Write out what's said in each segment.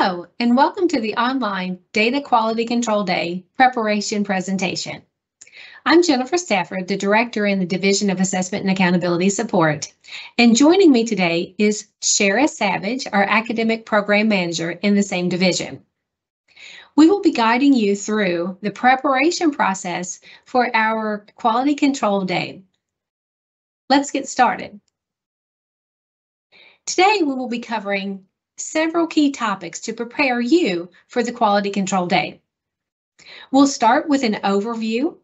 Hello, and welcome to the online Data Quality Control Day preparation presentation. I'm Jennifer Stafford, the Director in the Division of Assessment and Accountability Support, and joining me today is Shara Savage, our Academic Program Manager in the same division. We will be guiding you through the preparation process for our Quality Control Day. Let's get started. Today, we will be covering several key topics to prepare you for the Quality Control Day. We'll start with an overview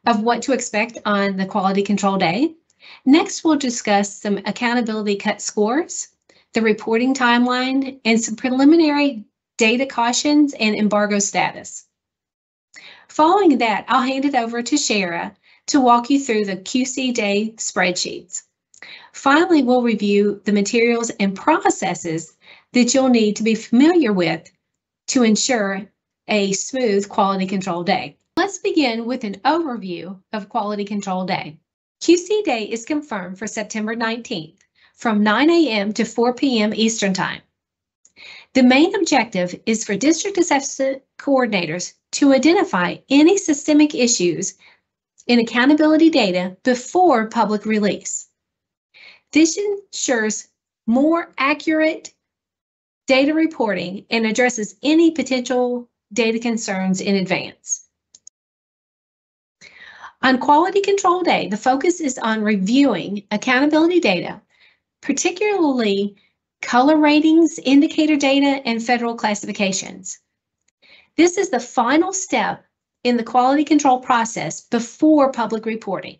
of what to expect on the Quality Control Day. Next, we'll discuss some accountability cut scores, the reporting timeline, and some preliminary data cautions and embargo status. Following that, I'll hand it over to Shara to walk you through the QC Day spreadsheets. Finally, we'll review the materials and processes that you'll need to be familiar with to ensure a smooth Quality Control Day. Let's begin with an overview of Quality Control Day. QC Day is confirmed for September 19th from 9 a.m. to 4 p.m. Eastern Time. The main objective is for district assessment coordinators to identify any systemic issues in accountability data before public release. This ensures more accurate data reporting and addresses any potential data concerns in advance. On Quality Control Day, the focus is on reviewing accountability data, particularly color ratings, indicator data, and federal classifications. This is the final step in the quality control process before public reporting.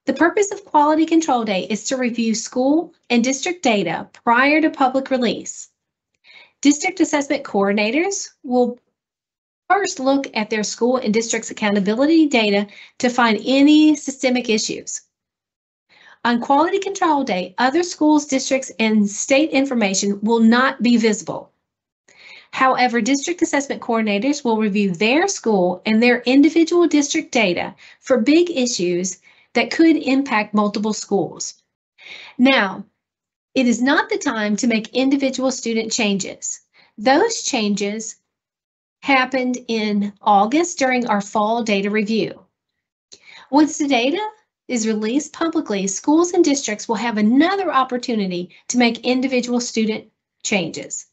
The purpose of Quality Control Day is to review school and district data prior to public release. District assessment coordinators will first look at their school and district's accountability data to find any systemic issues. On Quality Control Day, other schools, districts, and state information will not be visible. However, district assessment coordinators will review their school and their individual district data for big issues that could impact multiple schools. Now, it is not the time to make individual student changes. Those changes happened in August during our fall data review. Once the data is released publicly, schools and districts will have another opportunity to make individual student changes.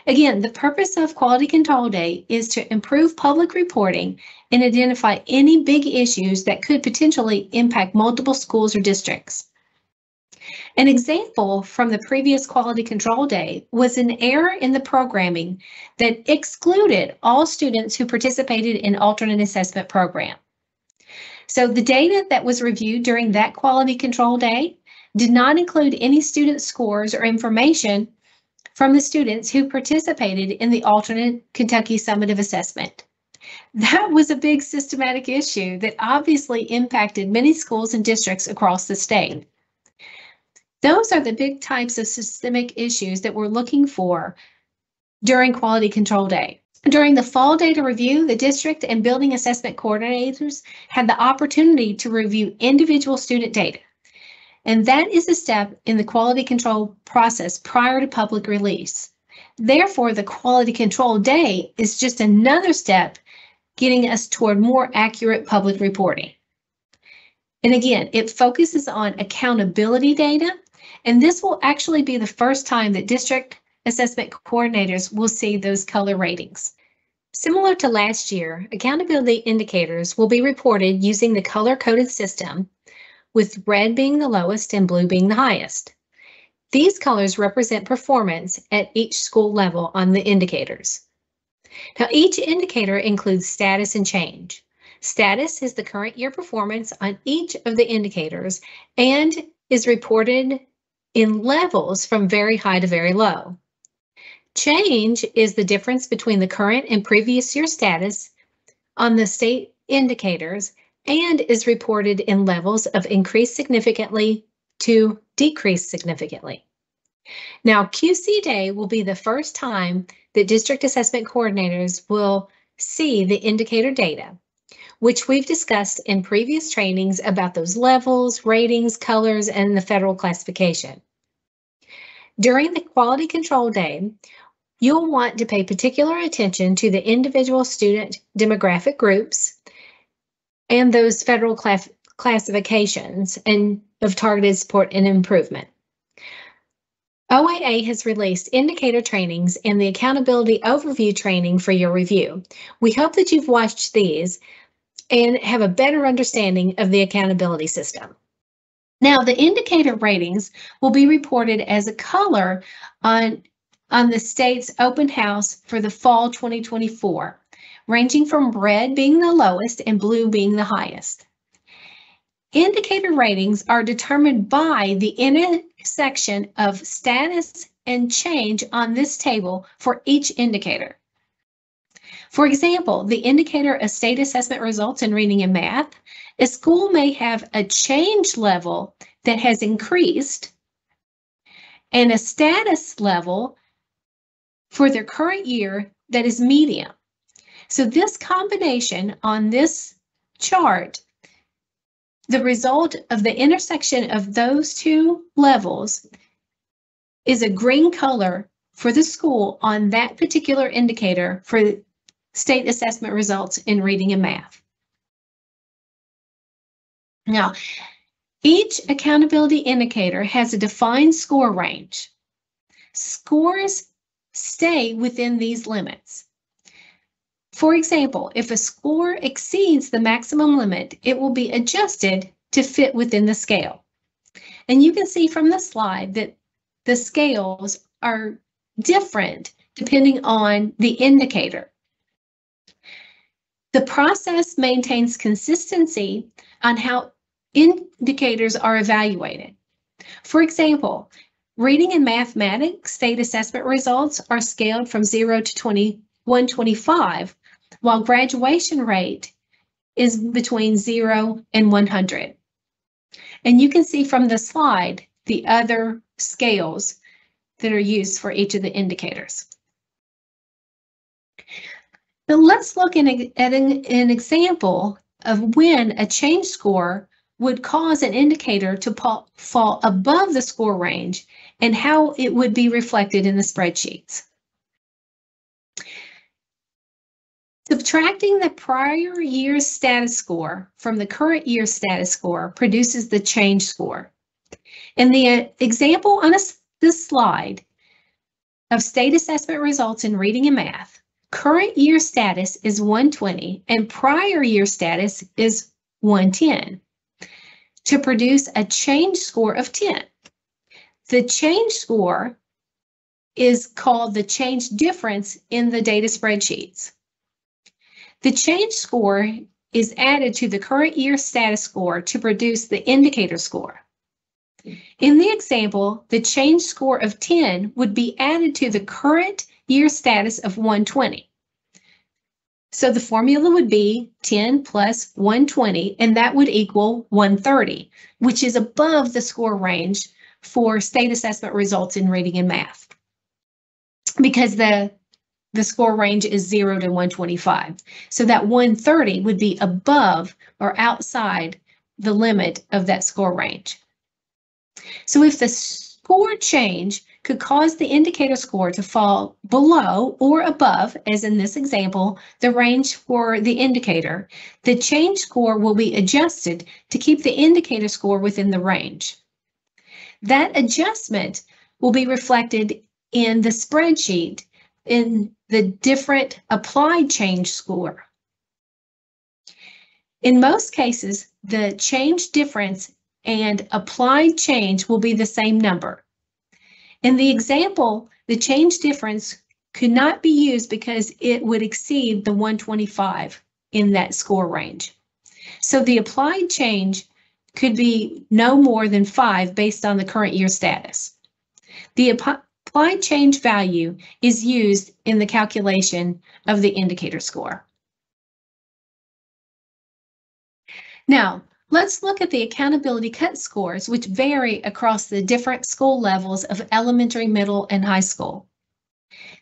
Again, the purpose of Quality Control Day is to improve public reporting and identify any big issues that could potentially impact multiple schools or districts. An example from the previous Quality Control Day was an error in the programming that excluded all students who participated in alternate assessment program. So the data that was reviewed during that Quality Control Day did not include any student scores or information from the students who participated in the alternate Kentucky summative assessment. That was a big systematic issue that obviously impacted many schools and districts across the state. Those are the big types of systemic issues that we're looking for during Quality Control Day. During the fall data review, the district and building assessment coordinators had the opportunity to review individual student data. And that is a step in the quality control process prior to public release. Therefore, the Quality Control Day is just another step getting us toward more accurate public reporting. And again, it focuses on accountability data, and this will actually be the first time that district assessment coordinators will see those color ratings. Similar to last year, accountability indicators will be reported using the color-coded system, with red being the lowest and blue being the highest. These colors represent performance at each school level on the indicators. Now, each indicator includes status and change. Status is the current year performance on each of the indicators and is reported in levels from very high to very low. Change is the difference between the current and previous year status on the state indicators and is reported in levels of increase significantly to decrease significantly. Now, QC Day will be the first time that district assessment coordinators will see the indicator data, which we've discussed in previous trainings about those levels, ratings, colors, and the federal classification. During the Quality Control Day, You'll want to pay particular attention to the individual student demographic groups and those federal classifications and of targeted support and improvement. OAA has released indicator trainings and the accountability overview training for your review. We hope that you've watched these and have a better understanding of the accountability system. Now, the indicator ratings will be reported as a color on the state's open house for the fall 2024, ranging from red being the lowest and blue being the highest. Indicator ratings are determined by the intersection of status and change on this table for each indicator. For example, the indicator of state assessment results in reading and math, a school may have a change level that has increased and a status level for their current year that is medium. So this combination on this chart, the result of the intersection of those two levels is a green color for the school on that particular indicator for state assessment results in reading and math. Now, each accountability indicator has a defined score range. Scores stay within these limits. For example, if a score exceeds the maximum limit, it will be adjusted to fit within the scale. And you can see from the slide that the scales are different depending on the indicator. The process maintains consistency on how indicators are evaluated. For example, reading and mathematics state assessment results are scaled from 0 to 125, while graduation rate is between 0 and 100. And you can see from the slide the other scales that are used for each of the indicators. But let's look at an example of when a change score would cause an indicator to fall above the score range and how it would be reflected in the spreadsheets. Subtracting the prior year's status score from the current year's status score produces the change score. In the example on this slide of state assessment results in reading and math, current year status is 120 and prior year status is 110 to produce a change score of 10. The change score is called the change difference in the data spreadsheets. The change score is added to the current year status score to produce the indicator score. In the example, the change score of 10 would be added to the current year status of 120. So the formula would be 10 plus 120, and that would equal 130, which is above the score range for state assessment results in reading and math, because the score range is 0 to 125. So that 130 would be above or outside the limit of that score range. So if the score change could cause the indicator score to fall below or above, as in this example, the range for the indicator, the change score will be adjusted to keep the indicator score within the range. That adjustment will be reflected in the spreadsheet in the different applied change score. In most cases, the change difference and applied change will be the same number. In the example, the change difference could not be used because it would exceed the 125 in that score range. So the applied change could be no more than 5 based on the current year status. The applied change value is used in the calculation of the indicator score. Now, let's look at the accountability cut scores, which vary across the different school levels of elementary, middle, and high school.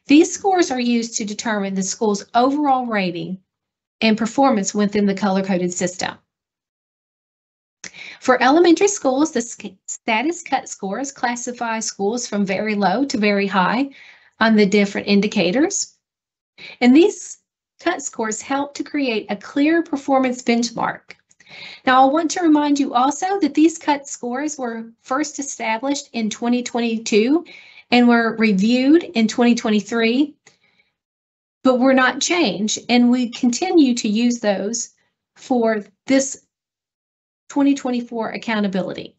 These scores are used to determine the school's overall rating and performance within the color-coded system. For elementary schools, the status cut scores classify schools from very low to very high on the different indicators. And these cut scores help to create a clear performance benchmark. Now, I want to remind you also that these cut scores were first established in 2022 and were reviewed in 2023, but were not changed, and we continue to use those for this 2024 accountability.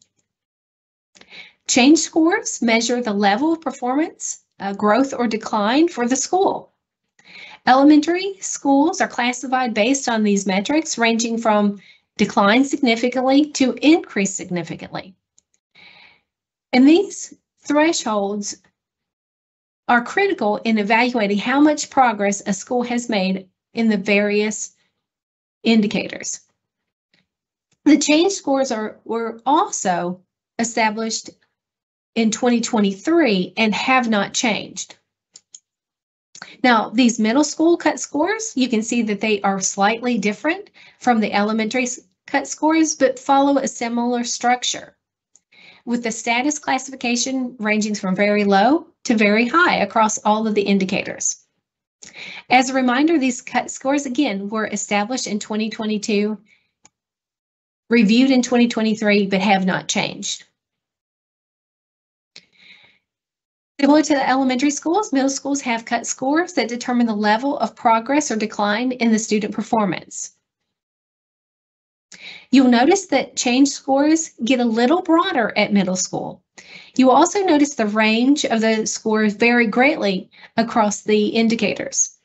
Change scores measure the level of performance, growth or decline for the school. Elementary schools are classified based on these metrics, ranging from decline significantly to increase significantly. And these thresholds are critical in evaluating how much progress a school has made in the various indicators. The change scores were also established in 2023 and have not changed. Now, these middle school cut scores, you can see that they are slightly different from the elementary cut scores, but follow a similar structure, with the status classification ranging from very low to very high across all of the indicators. As a reminder, these cut scores, again, were established in 2022, reviewed in 2023, but have not changed. Similar to the elementary schools, middle schools have cut scores that determine the level of progress or decline in the student performance. You'll notice that change scores get a little broader at middle school. You will also notice the range of the scores vary greatly across the indicators.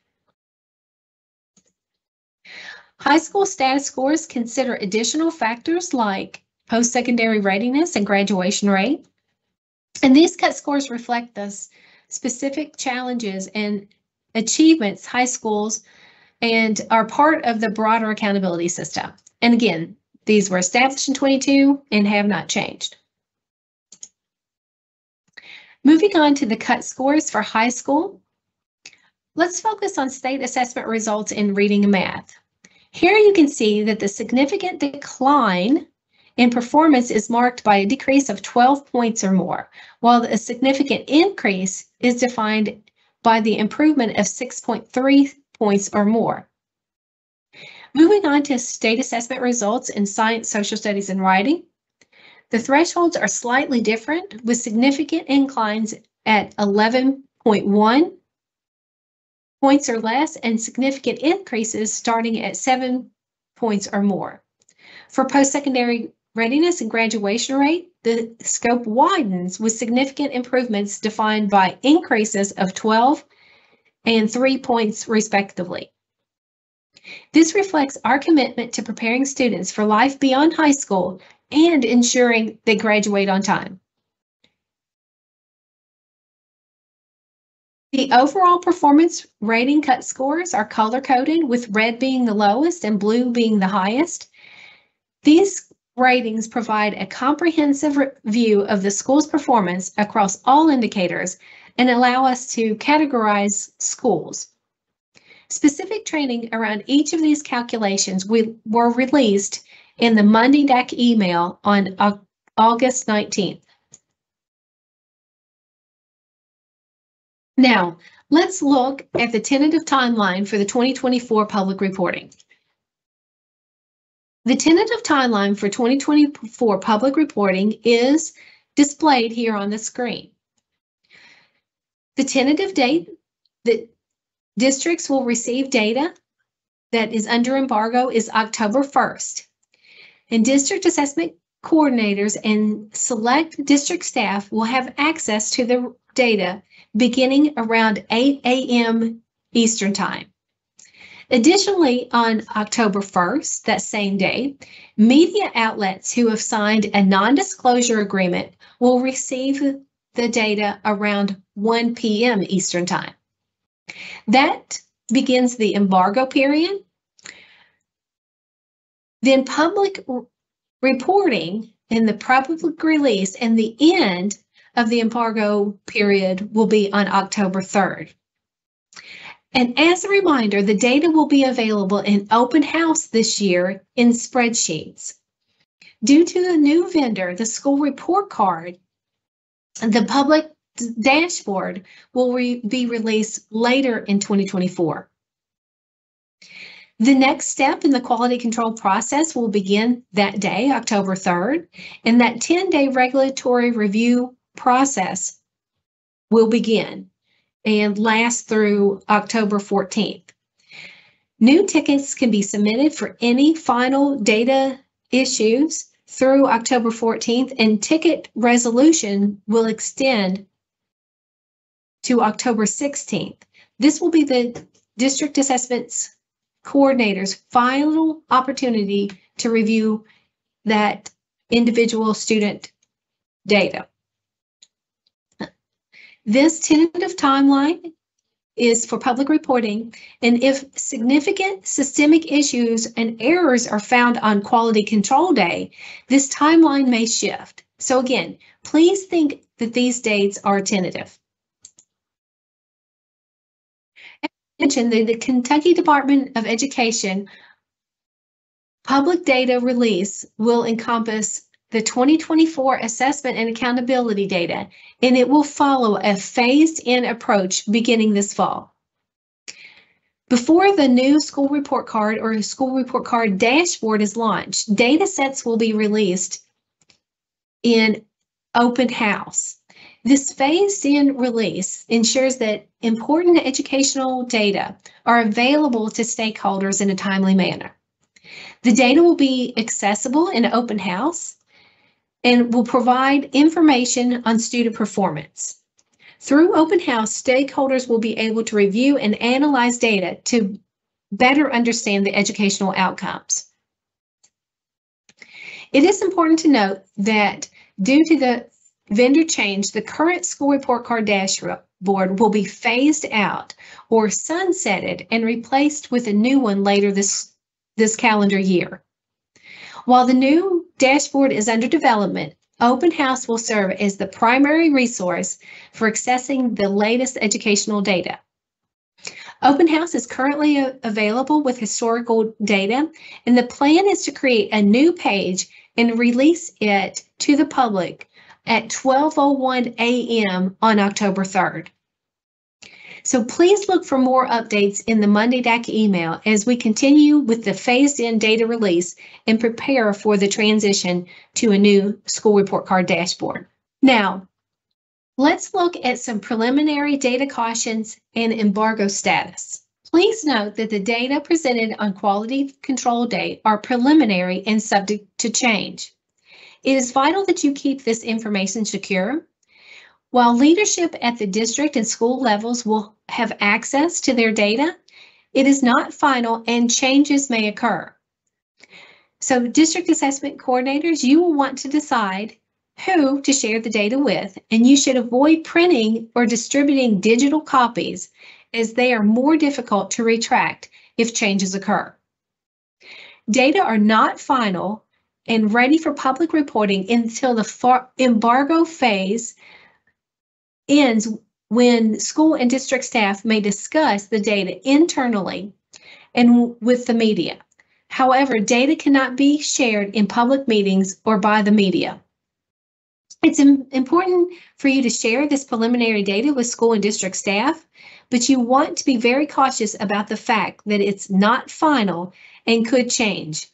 High school status scores consider additional factors like post-secondary readiness and graduation rate. And these cut scores reflect the specific challenges and achievements high schools and are part of the broader accountability system. And again, these were established in 22 and have not changed. Moving on to the cut scores for high school, let's focus on state assessment results in reading and math. Here you can see that the significant decline in performance is marked by a decrease of 12 points or more, while a significant increase is defined by the improvement of 6.3 points or more. Moving on to state assessment results in science, social studies, and writing, the thresholds are slightly different, with significant inclines at 11.1 points or less and significant increases starting at 7 points or more. For post-secondary readiness and graduation rate, the scope widens with significant improvements defined by increases of 12 and 3 points respectively. This reflects our commitment to preparing students for life beyond high school and ensuring they graduate on time. The overall performance rating cut scores are color-coded, with red being the lowest and blue being the highest. These ratings provide a comprehensive view of the school's performance across all indicators and allow us to categorize schools. Specific training around each of these calculations were released in the Monday DAC email on August 19th. Now, let's look at the tentative timeline for the 2024 public reporting. The tentative timeline for 2024 public reporting is displayed here on the screen. The tentative date that districts will receive data that is under embargo is October 1st. And district assessment coordinators and select district staff will have access to the data beginning around 8 a.m. Eastern Time. Additionally, on October 1st, that same day, media outlets who have signed a non-disclosure agreement will receive the data around 1 p.m. Eastern Time. That begins the embargo period. Then public reporting and the public release and the end of the embargo period will be on October 3rd. And as a reminder, the data will be available in open house this year in Spreadsheets. Due to the new vendor, the school report card, the public dashboard will be released later in 2024. The next step in the quality control process will begin that day, October 3rd, and that 10-day regulatory review process will begin and last through October 14th. New tickets can be submitted for any final data issues through October 14th, and ticket resolution will extend to October 16th. This will be the district assessments coordinator's final opportunity to review that individual student data. This tentative timeline is for public reporting, and if significant systemic issues and errors are found on quality control day, this timeline may shift. So again, please think that these dates are tentative. As mentioned, the Kentucky Department of Education public data release will encompass the 2024 assessment and accountability data, and it will follow a phased-in approach beginning this fall. Before the new school report card or school report card dashboard is launched, data sets will be released in open house. This phased-in release ensures that important educational data are available to stakeholders in a timely manner. The data will be accessible in open house and will provide information on student performance. Through open house, stakeholders will be able to review and analyze data to better understand the educational outcomes. It is important to note that due to the vendor change, the current school report card dashboard will be phased out or sunsetted and replaced with a new one later this calendar year. While the new dashboard is under development, Open House will serve as the primary resource for accessing the latest educational data. Open House is currently available with historical data, and the plan is to create a new page and release it to the public at 12:01 a.m. on October 3rd. So please look for more updates in the Monday DAC email as we continue with the phased-in data release and prepare for the transition to a new school report card dashboard. Now, let's look at some preliminary data cautions and embargo status. Please note that the data presented on Quality Control Day are preliminary and subject to change. It is vital that you keep this information secure. While leadership at the district and school levels will have access to their data, it is not final and changes may occur. So district assessment coordinators, you will want to decide who to share the data with, and you should avoid printing or distributing digital copies as they are more difficult to retract if changes occur. Data are not final and ready for public reporting until the embargo phase ends, when school and district staff may discuss the data internally and with the media. However, data cannot be shared in public meetings or by the media. It's important for you to share this preliminary data with school and district staff, but you want to be very cautious about the fact that it's not final and could change.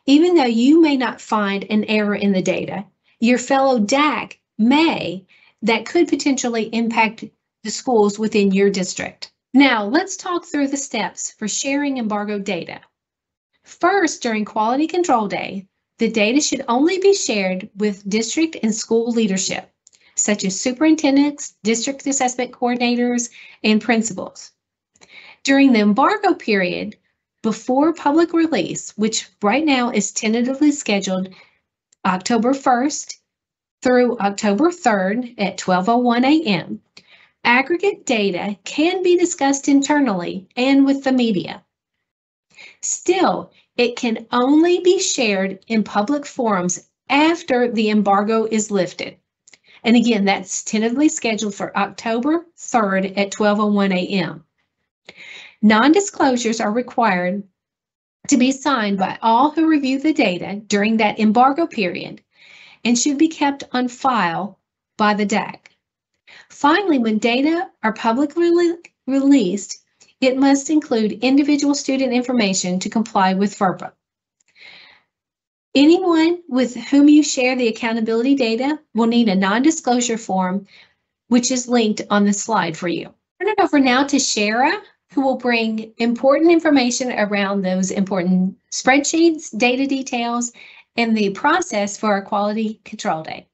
Even though you may not find an error in the data, your fellow DAC may. That could potentially impact the schools within your district. Now, let's talk through the steps for sharing embargoed data. First, during Quality Control Day, the data should only be shared with district and school leadership, such as superintendents, district assessment coordinators, and principals. During the embargo period, before public release, which right now is tentatively scheduled October 1st, through October 3rd at 12:01 a.m., aggregate data can be discussed internally and with the media. Still, it can only be shared in public forums after the embargo is lifted. And again, that's tentatively scheduled for October 3rd at 12:01 a.m. Non-disclosures are required to be signed by all who review the data during that embargo period and should be kept on file by the DAC. Finally, when data are publicly released, it must include individual student information to comply with FERPA. Anyone with whom you share the accountability data will need a non-disclosure form, which is linked on the slide for you. Turn it over now to Shara, who will bring important information around those important spreadsheets, data details, and the process for a quality control day.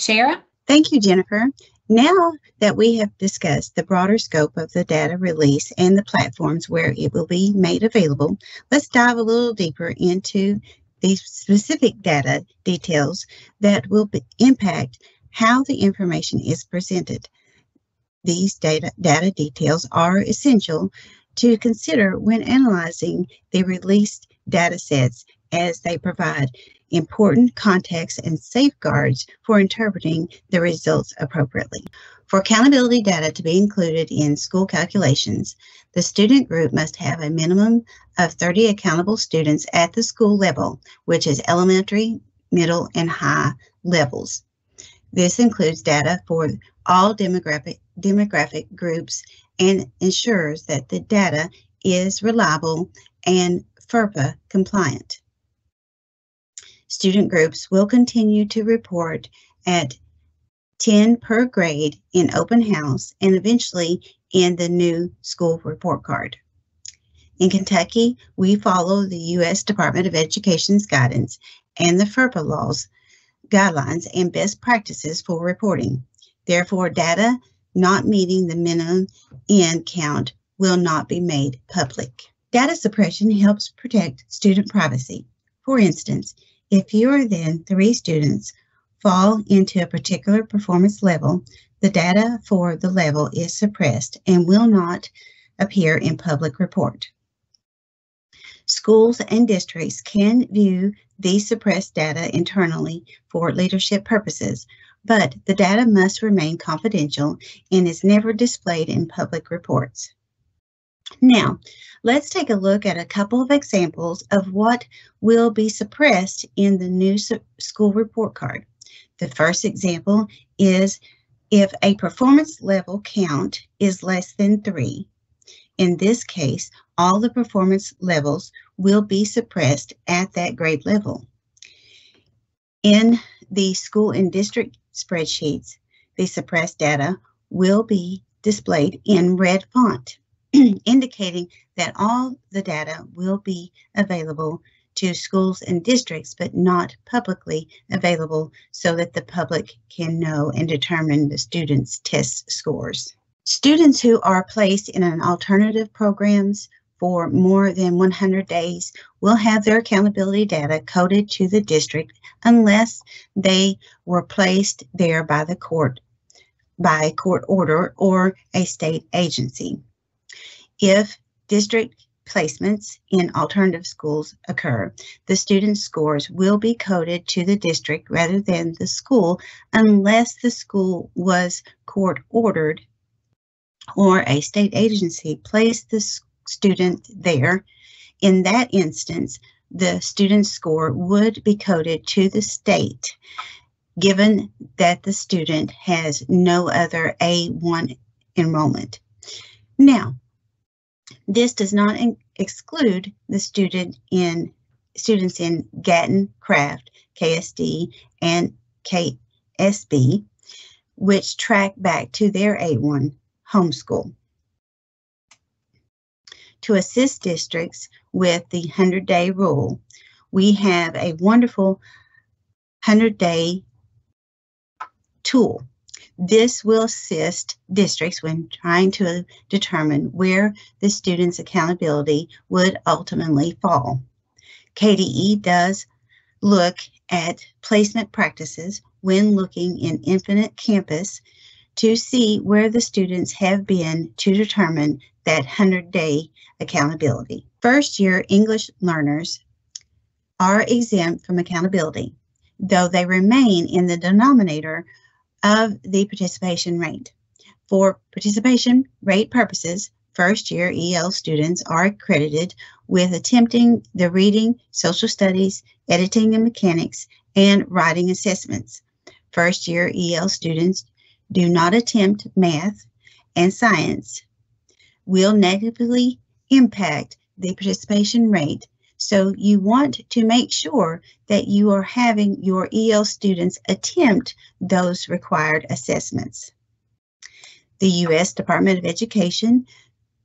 Shara? Thank you, Jennifer. Now that we have discussed the broader scope of the data release and the platforms where it will be made available, let's dive a little deeper into the specific data details that will impact how the information is presented. These data details are essential to consider when analyzing the released data sets, as they provide important context and safeguards for interpreting the results appropriately. For accountability data to be included in school calculations, the student group must have a minimum of 30 accountable students at the school level, which is elementary, middle, and high levels. This includes data for all demographic groups and ensures that the data is reliable and FERPA compliant. Student groups will continue to report at 10 per grade in open house and eventually in the new school report card. In Kentucky, we follow the U.S. Department of Education's guidance and the FERPA laws, guidelines, and best practices for reporting. Therefore, data not meeting the minimum end count will not be made public. Data suppression helps protect student privacy. For instance, if fewer than 3 students fall into a particular performance level, the data for the level is suppressed and will not appear in public report. Schools and districts can view these suppressed data internally for leadership purposes, but the data must remain confidential and is never displayed in public reports. Now, let's take a look at a couple of examples of what will be suppressed in the new school report card. The first example is if a performance level count is less than 3. In this case, all the performance levels will be suppressed at that grade level. In the school and district spreadsheets, the suppressed data will be displayed in red font, indicating that all the data will be available to schools and districts, but not publicly available so that the public can know and determine the students' test scores. Students who are placed in an alternative programs for more than 100 days will have their accountability data coded to the district unless they were placed there by the court, by court order or a state agency. If district placements in alternative schools occur, the student scores will be coded to the district rather than the school unless the school was court ordered or a state agency placed the student there. In that instance, the student score would be coded to the state, given that the student has no other A1 enrollment. Now, this does not exclude the students in Gatton, Craft, KSD, and KSB, which track back to their A1 homeschool. To assist districts with the 100-day rule, we have a wonderful 100-day tool. This will assist districts when trying to determine where the student's accountability would ultimately fall. KDE does look at placement practices when looking in Infinite Campus to see where the students have been to determine that 100-day accountability. First-year English learners are exempt from accountability, though they remain in the denominator of the participation rate. For participation rate purposes, first-year EL students are accredited with attempting the reading, social studies, editing and mechanics, and writing assessments. First-year EL students do not attempt math and science will negatively impact the participation rate. So you want to make sure that you are having your EL students attempt those required assessments. The U.S. Department of Education,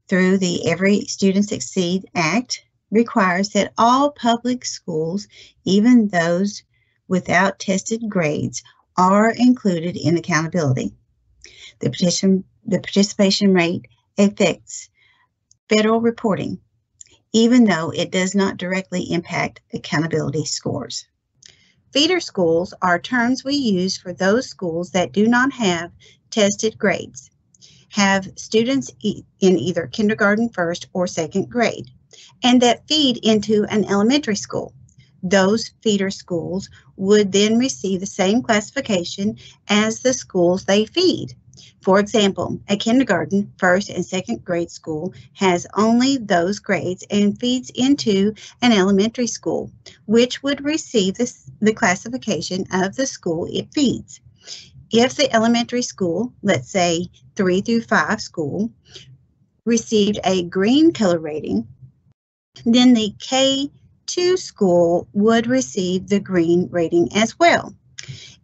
through the Every Student Succeed Act, requires that all public schools, even those without tested grades, are included in accountability. The participation rate affects federal reporting, even though it does not directly impact accountability scores. Feeder schools are terms we use for those schools that do not have tested grades, have students in either kindergarten, first, or second grade, and that feed into an elementary school. Those feeder schools would then receive the same classification as the schools they feed. For example, a kindergarten, first, and second grade school has only those grades and feeds into an elementary school, which would receive the classification of the school it feeds. If the elementary school, let's say 3 through 5 school, received a green color rating, then the K2 school would receive the green rating as well.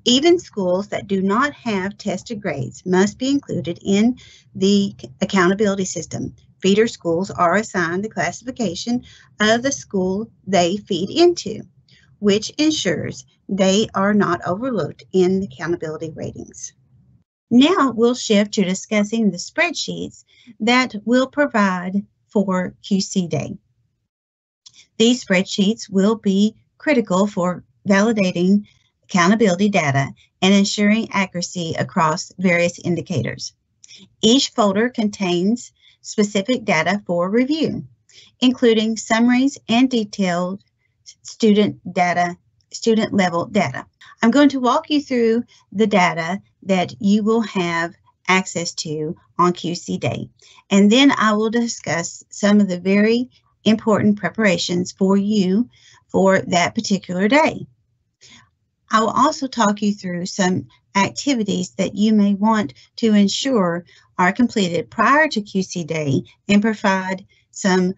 Even schools that do not have tested grades must be included in the accountability system. Feeder schools are assigned the classification of the school they feed into, which ensures they are not overlooked in the accountability ratings. Now we'll shift to discussing the spreadsheets that will provide for QC Day. These spreadsheets will be critical for validating accountability data and ensuring accuracy across various indicators. Each folder contains specific data for review, including summaries and detailed student level data. I'm going to walk you through the data that you will have access to on QC Day, and then I will discuss some of the very important preparations for you for that particular day. I will also talk you through some activities that you may want to ensure are completed prior to QC Day and provide some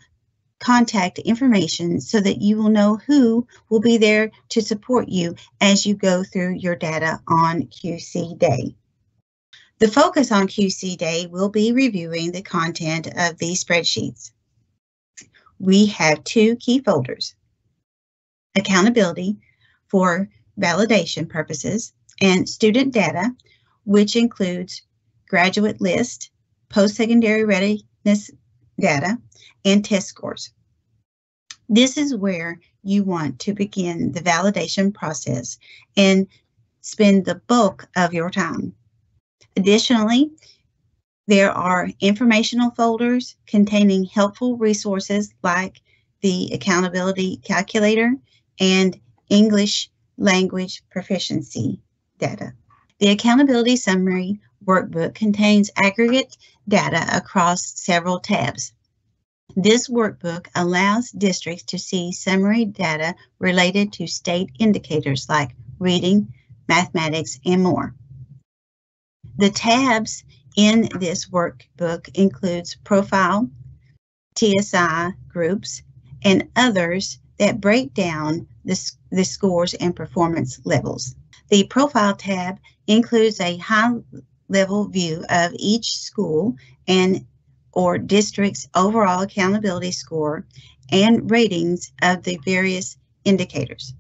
contact information so that you will know who will be there to support you as you go through your data on QC Day. The focus on QC Day will be reviewing the content of these spreadsheets. We have 2 key folders: accountability for validation purposes, and student data, which includes graduate list, post-secondary readiness data, and test scores. This is where you want to begin the validation process and spend the bulk of your time. Additionally, there are informational folders containing helpful resources like the accountability calculator and English language proficiency data. The accountability summary workbook contains aggregate data across several tabs. This workbook allows districts to see summary data related to state indicators like reading, mathematics, and more. The tabs in this workbook includes profile, TSI groups, and others that break down the scores and performance levels. The profile tab includes a high-level view of each school and or district's overall accountability score and ratings of the various indicators.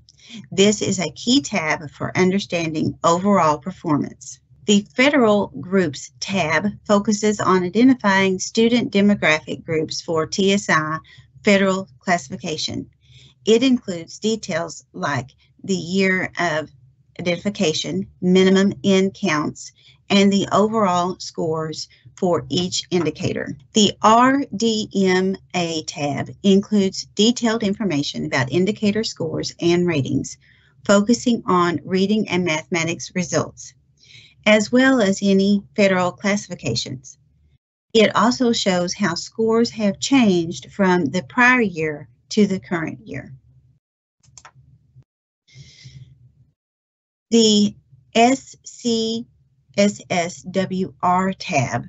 This is a key tab for understanding overall performance. The Federal Groups tab focuses on identifying student demographic groups for TSI federal classification. It includes details like the year of identification, minimum N counts, and the overall scores for each indicator. The RDMA tab includes detailed information about indicator scores and ratings, focusing on reading and mathematics results, as well as any federal classifications. It also shows how scores have changed from the prior year to the current year. The SCSS SSWR tab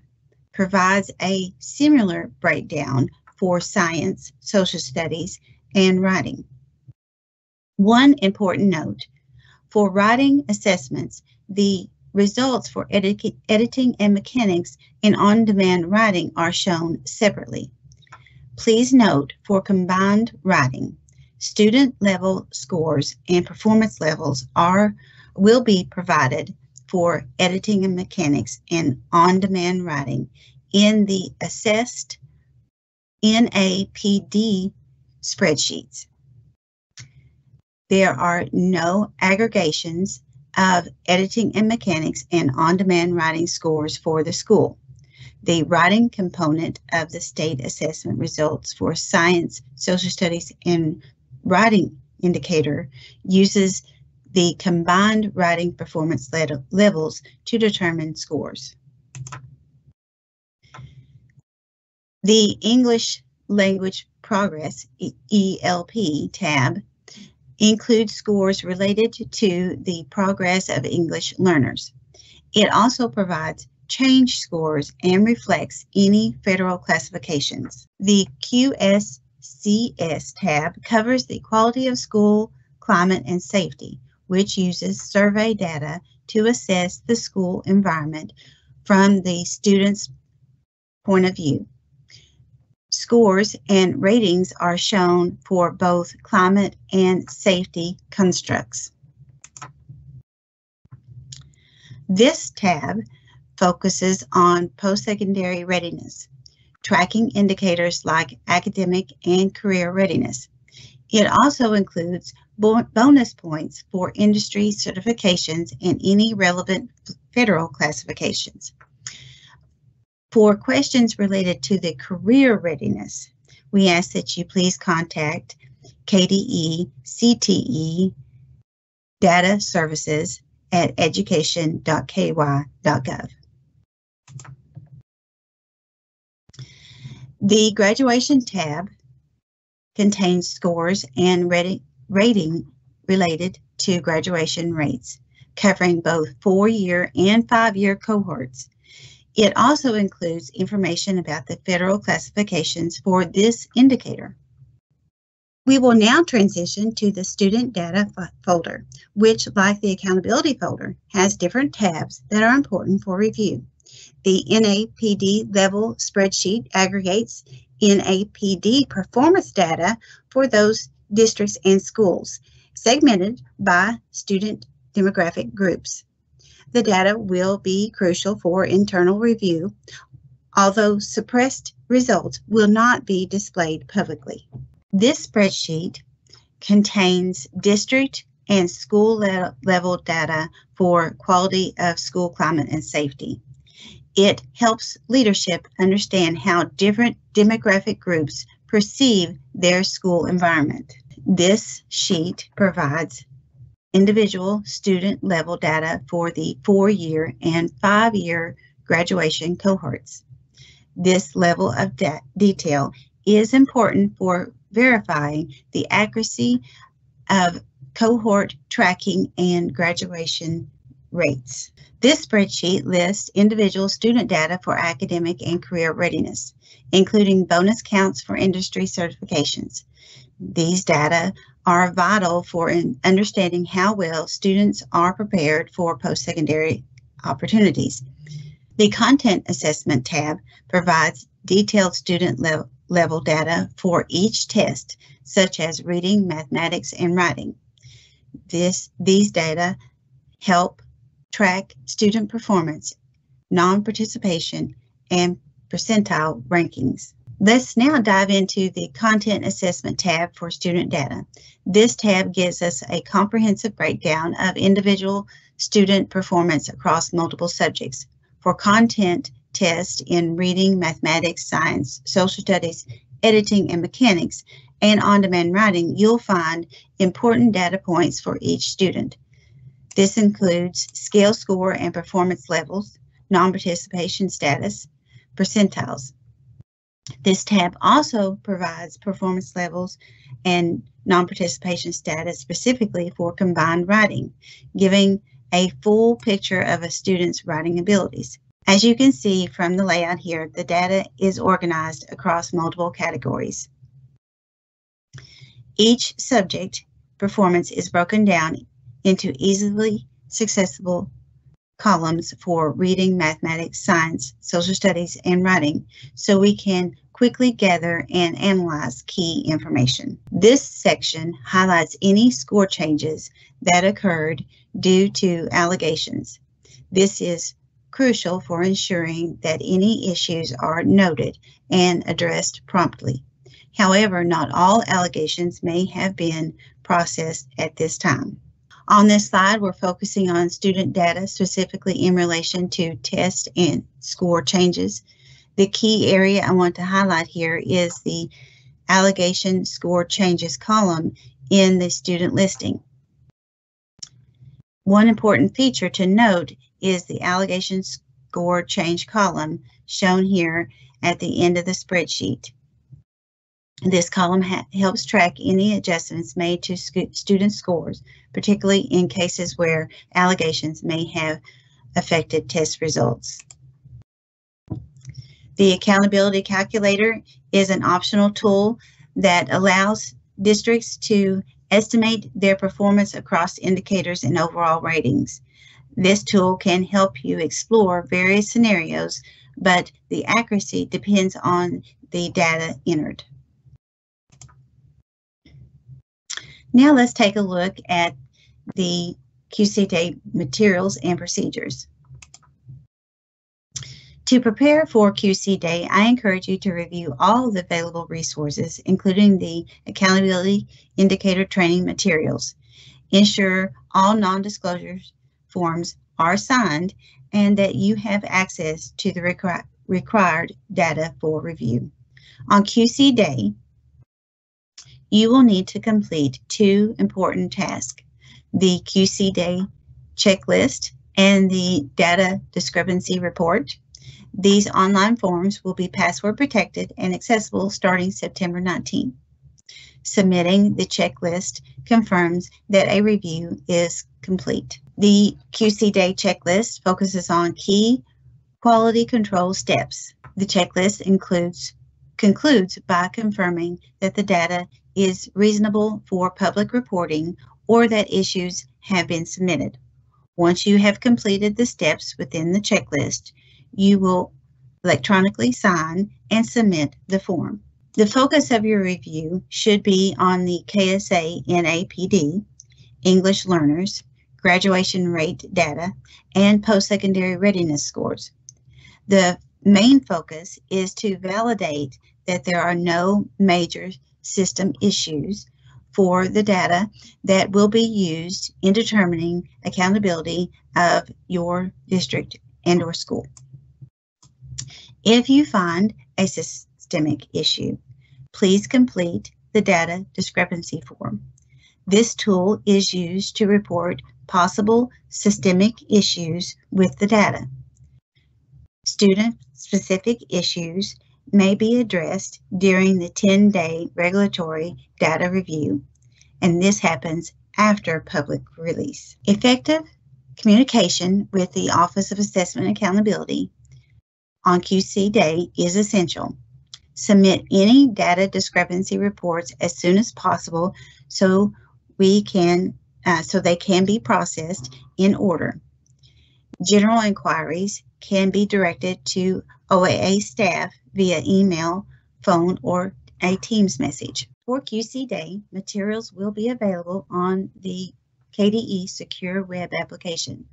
provides a similar breakdown for science, social studies, and writing. One important note, for writing assessments, the results for editing and mechanics and on-demand writing are shown separately. Please note, for combined writing, student level scores and performance levels will be provided for editing and mechanics and on-demand writing in the assessed NAPD spreadsheets. There are no aggregations of editing and mechanics and on-demand writing scores for the school. The writing component of the state assessment results for science, social studies, and writing indicator uses the combined writing performance levels to determine scores. The English Language Progress, ELP tab, includes scores related to the progress of English learners. It also provides change scores and reflects any federal classifications. The QSCS tab covers the quality of school, climate, and safety, which uses survey data to assess the school environment from the student's point of view. Scores and ratings are shown for both climate and safety constructs. This tab focuses on post-secondary readiness, tracking indicators like academic and career readiness. It also includes bonus points for industry certifications and any relevant federal classifications. For questions related to the career readiness, we ask that you please contact KDE CTE Data Services at education.ky.gov. The Graduation tab contains scores and rating related to graduation rates, covering both 4-year and 5-year cohorts. It also includes information about the federal classifications for this indicator. We will now transition to the Student Data folder, which, like the Accountability folder, has different tabs that are important for review. The NAPD level spreadsheet aggregates NAPD performance data for those districts and schools, segmented by student demographic groups. The data will be crucial for internal review, although suppressed results will not be displayed publicly. This spreadsheet contains district and school level data for quality of school climate and safety. It helps leadership understand how different demographic groups perceive their school environment. This sheet provides individual student level data for the 4-year and 5-year graduation cohorts. This level of detail is important for verifying the accuracy of cohort tracking and graduation rates. This spreadsheet lists individual student data for academic and career readiness, including bonus counts for industry certifications. These data are vital for understanding how well students are prepared for post-secondary opportunities. The Content Assessment tab provides detailed student level data for each test, such as reading, mathematics, and writing. These data help track student performance, non-participation, and percentile rankings. Let's now dive into the Content Assessment tab for student data. This tab gives us a comprehensive breakdown of individual student performance across multiple subjects. For content tests in reading, mathematics, science, social studies, editing, and mechanics, and on-demand writing, you'll find important data points for each student. This includes scale score and performance levels, non-participation status, percentiles. This tab also provides performance levels and non-participation status specifically for combined writing, giving a full picture of a student's writing abilities. As you can see from the layout here, the data is organized across multiple categories. Each subject performance is broken down into easily accessible columns for reading, mathematics, science, social studies, and writing, so we can quickly gather and analyze key information. This section highlights any score changes that occurred due to allegations. This is crucial for ensuring that any issues are noted and addressed promptly. However, not all allegations may have been processed at this time. On this slide, we're focusing on student data, specifically in relation to test and score changes. The key area I want to highlight here is the allegation score changes column in the student listing. One important feature to note is the allegation score change column shown here at the end of the spreadsheet. This column helps track any adjustments made to student scores, particularly in cases where allegations may have affected test results. The accountability calculator is an optional tool that allows districts to estimate their performance across indicators and overall ratings. This tool can help you explore various scenarios, but the accuracy depends on the data entered. Now let's take a look at the QC Day materials and procedures. To prepare for QC Day, I encourage you to review all the available resources, including the accountability indicator training materials. Ensure all non-disclosure forms are signed and that you have access to the required data for review. On QC Day, you will need to complete two important tasks: the QC Day checklist and the data discrepancy report. These online forms will be password protected and accessible starting September 19. Submitting the checklist confirms that a review is complete. The QC Day checklist focuses on key quality control steps. The checklist concludes by confirming that the data is reasonable for public reporting or that issues have been submitted. Once you have completed the steps within the checklist, you will electronically sign and submit the form. The focus of your review should be on the KSA NAPD, English learners, graduation rate data, and post-secondary readiness scores. The main focus is to validate that there are no major system issues for the data that will be used in determining accountability of your district and/or school. If you find a systemic issue, please complete the data discrepancy form. This tool is used to report possible systemic issues with the data. Student-specific issues may be addressed during the 10-day regulatory data review, and this happens after public release. Effective communication with the Office of Assessment and Accountability on QC Day is essential. Submit any data discrepancy reports as soon as possible so they can be processed in order. General inquiries can be directed to OAA staff via email, phone, or a Teams message. For QC Day, materials will be available on the KDE Secure Web application.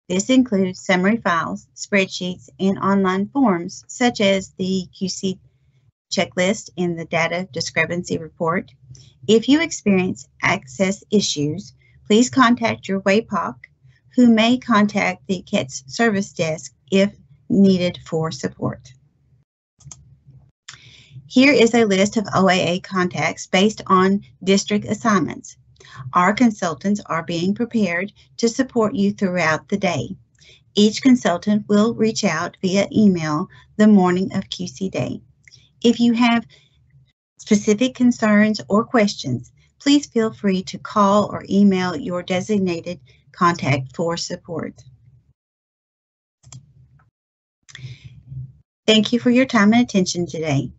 This includes summary files, spreadsheets, and online forms such as the QC checklist and the data discrepancy report. If you experience access issues, please contact your WAPOC, who may contact the KETS service desk if needed for support. Here is a list of OAA contacts based on district assignments. Our consultants are being prepared to support you throughout the day. Each consultant will reach out via email the morning of QC Day. If you have specific concerns or questions, please feel free to call or email your designated contact for support. Thank you for your time and attention today.